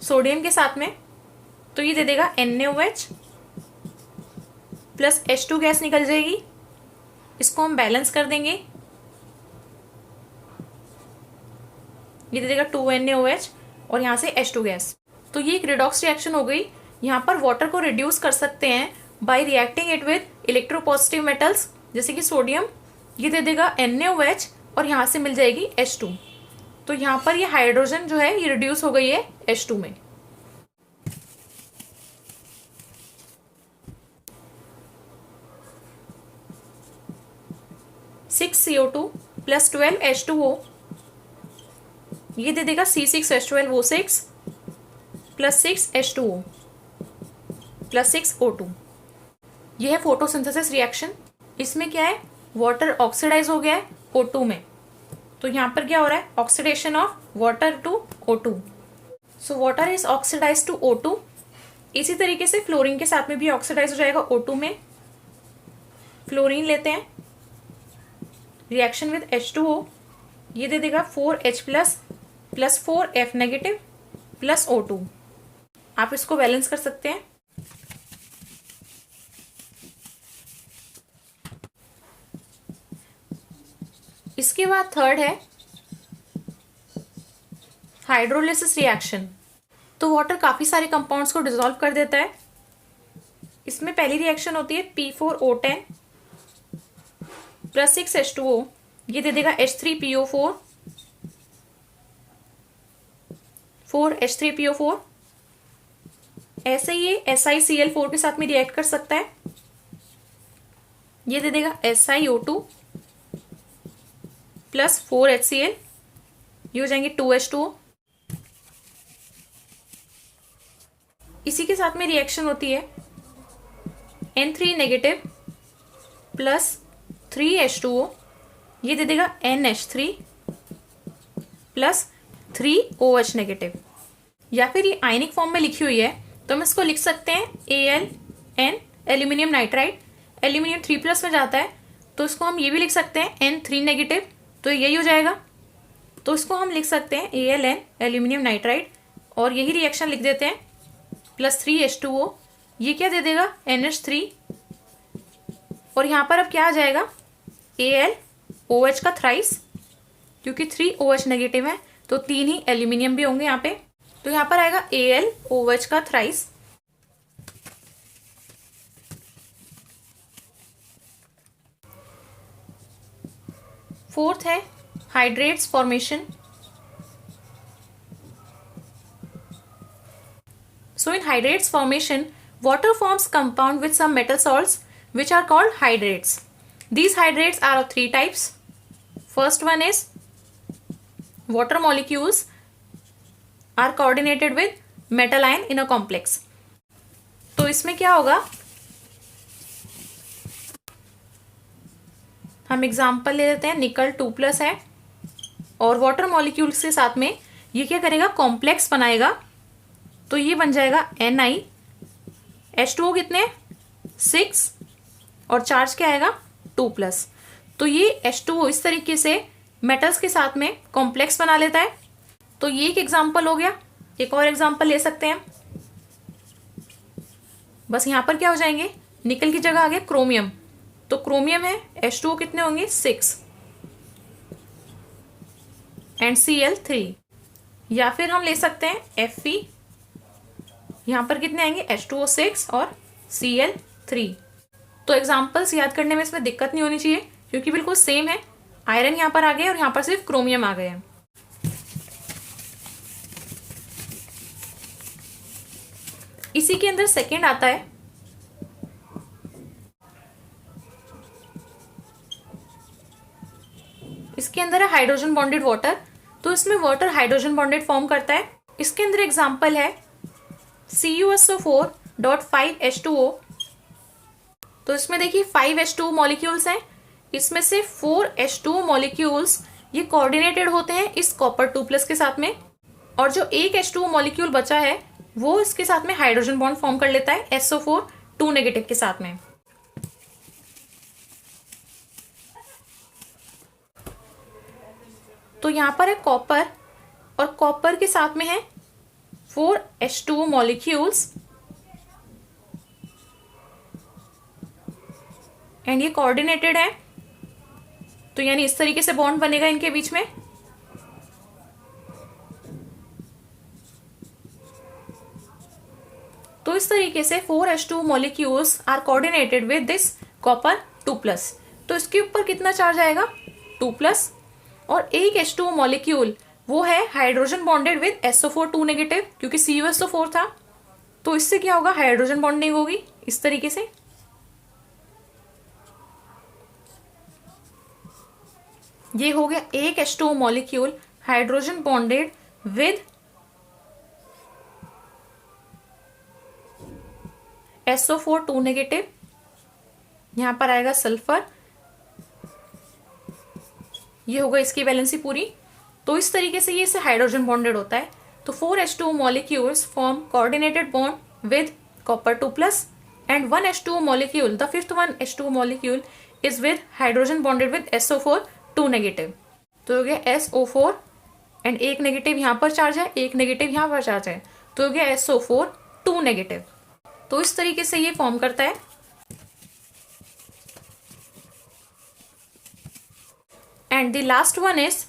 सोडियम के साथ में, तो ये दे देगा NaOH प्लस H2 गैस निकल जाएगी, इसको हम बैलेंस कर देंगे, ये दे देगा 2NaOH और यहां से H2 गैस। तो ये एक रिडॉक्स रिएक्शन हो गई। यहाँ पर वाटर को रिड्यूस कर सकते हैं bye reacting it with electropositive metals, जैसे कि सोडियम, ये दे देगा NaOH और यहां से मिल जाएगी H2। तो यहाँ पर ये हाइड्रोजन जो है ये रिड्यूस हो गई है H2 में। (6CO2 प्लस 12H2O), ये दे देगा C6H12O6 plus 6H2O plus 6O2। यह है फोटोसिंथेसिस रिएक्शन। इसमें क्या है, वाटर ऑक्सीडाइज हो गया है O2 में, तो यहाँ पर क्या हो रहा है, oxidation of water to O2। So water is oxidize to O2। इसी तरीके से फ्लोरीन के साथ में भी ऑक्सीडाइज हो जाएगा O2 में। फ्लोरीन लेते हैं, रिएक्शन विद H2O, ये दे देगा 4H plus plus 4F negative plus O2। आप इसको बैलेंस कर सकते हैं। इसके बाद थर्ड है हाइड्रोलिसिस रिएक्शन। तो वाटर काफी सारे कंपाउंड्स को डिसॉल्व कर देता है। इसमें पहली रिएक्शन होती है P4O10 प्लस 6H2O, ये दे देगा H3PO4 4H3PO4। ऐसे ये SiCl4 के साथ में रिएक्ट कर सकता है, ये दे देगा SiO2 प्लस 4HCl, ये हो जाएंगे 2H2O। इसी के साथ में रिएक्शन होती है N3 नेगेटिव प्लस 3H2O, ये दे देगा NH3 प्लस 3OH नेगेटिव। या फिर ये आयनिक फॉर्म में लिखी हुई है तो हम इसको लिख सकते हैं AlN एल्यूमिनियम नाइट्राइड। एल्यूमिनियम 3+ में जाता है तो इसको हम ये भी लिख सकते हैं N3 नेगेटिव, तो यही हो जाएगा। तो इसको हम लिख सकते हैं AlN एल्यूमिनियम नाइट्राइड और यही रिएक्शन लिख देते हैं प्लस 3H2O। ये क्या दे देगा NH3 और यहाँ पर अब क्या आ जाएगा AlOH का थ्राइस, क्योंकि 3OH नेगेटिव है तो 3 ही एल्यूमिनियम भी होंगे यहाँ पे, तो यहाँ पर आएगा AlOH का थ्राइस। फोर्थ है hydrates formation. So in hydrates formation, water forms compound with some metal salts which are called hydrates. These hydrates are of 3 types. First one is water molecules are coordinated with metal ion in a complex. तो इसमें क्या होगा, हम एग्जाम्पल ले लेते हैं, निकल 2+ है और वाटर मॉलिक्यूल्स के साथ में ये क्या करेगा, कॉम्प्लेक्स बनाएगा। तो ये बन जाएगा Ni, H2O कितने 6 और चार्ज क्या आएगा 2+। तो ये H2O इस तरीके से मेटल्स के साथ में कॉम्प्लेक्स बना लेता है। तो ये एक एग्जाम्पल हो गया। एक और एग्जाम्पल ले सकते हैं, बस यहाँ पर क्या हो जाएंगे, निकल की जगह आ गया क्रोमियम, तो क्रोमियम है H2O कितने होंगे 6 एंड Cl3। या फिर हम ले सकते हैं Fe, यहाँ पर कितने आएंगे H2O6 और Cl3। तो एग्जाम्पल्स याद करने में इसमें दिक्कत नहीं होनी चाहिए क्योंकि बिल्कुल सेम है। आयरन यहाँ पर आ गया और यहाँ पर सिर्फ क्रोमियम आ गया है। इसी के अंदर सेकेंड आता है इसके अंदर है हाइड्रोजन बॉन्डेड वाटर। तो इसमें वाटर हाइड्रोजन बॉन्डेड फॉर्म करता है। इसके अंदर एग्जाम्पल है CuSO4.5H2O। तो इसमें देखिए 5H2O मॉलिक्यूल्स हैं, इसमें से 4H2O मॉलिक्यूल्स ये कोऑर्डिनेटेड होते हैं इस कॉपर 2+ के साथ में, और जो एक H2O मॉलिक्यूल बचा है वो इसके साथ में हाइड्रोजन बॉन्ड फॉर्म कर लेता है SO4 2 नेगेटिव के साथ में। तो यहाँ पर है कॉपर और कॉपर के साथ में है 4H2O मॉलिक्यूल्स एंड ये कोऑर्डिनेटेड है, तो यानी इस तरीके से बॉन्ड बनेगा इनके बीच में। तो इस तरीके से 4H2O molecules are coordinated with this copper 2+। तो इसके ऊपर कितना चार्ज आएगा 2+, और एक H2O मॉलिक्यूल वो है hydrogen bonded with SO4 2 negative, क्योंकि CuSO4 था, तो इससे क्या होगा, हाइड्रोजन बॉन्डिंग होगी इस तरीके से। ये हो गया एक H2O molecule hydrogen bonded with SO4 2 negative. यहां पर आएगा सल्फर, ये होगा इसकी वैलेंसी पूरी। तो इस तरीके से ये इससे हाइड्रोजन बॉन्डेड होता है। तो 4H2O molecules form coordinated bond with copper 2+ and 1H2O molecule, the fifth 1H2O molecule is with hydrogen bonded with SO4 2 negative. तो हो गया SO4 एंड एक नेगेटिव यहाँ पर चार्ज है, एक नेगेटिव यहाँ पर चार्ज है, तो हो गया SO4 2 नेगेटिव। तो इस तरीके से ये फॉर्म करता है। And the last one is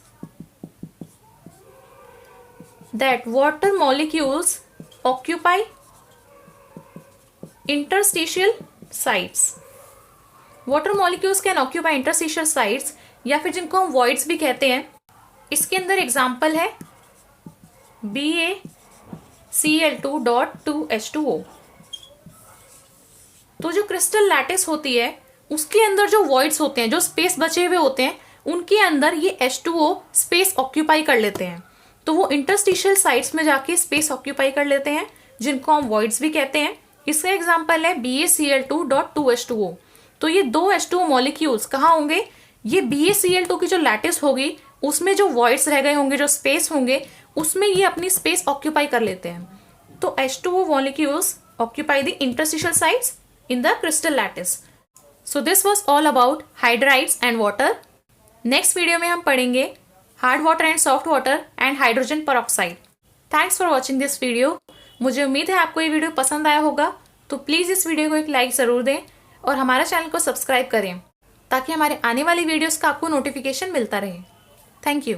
that water molecules occupy interstitial sites. Water molecules can occupy interstitial sites या फिर जिनको हम voids भी कहते हैं। इसके अंदर एग्जाम्पल है BaCl2.2H2O। तो जो क्रिस्टल लैटिस होती है उसके अंदर जो voids होते हैं, जो स्पेस बचे हुए होते हैं, उनके अंदर ये H2O स्पेस ऑक्यूपाई कर लेते हैं। तो वो इंटरस्टिशियल साइट्स में जाके स्पेस ऑक्यूपाई कर लेते हैं, जिनको हम वॉइड्स भी कहते हैं। इसका एग्जांपल है BaCl2.2H2O। तो ये दो H2O मॉलिक्यूल्स कहाँ होंगे, ये BaCl2 की जो लैटिस होगी उसमें जो वॉइड्स रह गए होंगे, जो स्पेस होंगे, उसमें ये अपनी स्पेस ऑक्यूपाई कर लेते हैं। तो H2O molecules occupy the interstitial sites in the crystal lattice. So this was all about hydrides and water. Next video में हम पढ़ेंगे hard water and soft water and hydrogen peroxide. Thanks for watching this video. मुझे उम्मीद है आपको ये वीडियो पसंद आया होगा, तो प्लीज़ इस वीडियो को एक लाइक ज़रूर दें और हमारे चैनल को सब्सक्राइब करें ताकि हमारे आने वाली वीडियोस का आपको नोटिफिकेशन मिलता रहे। Thank you.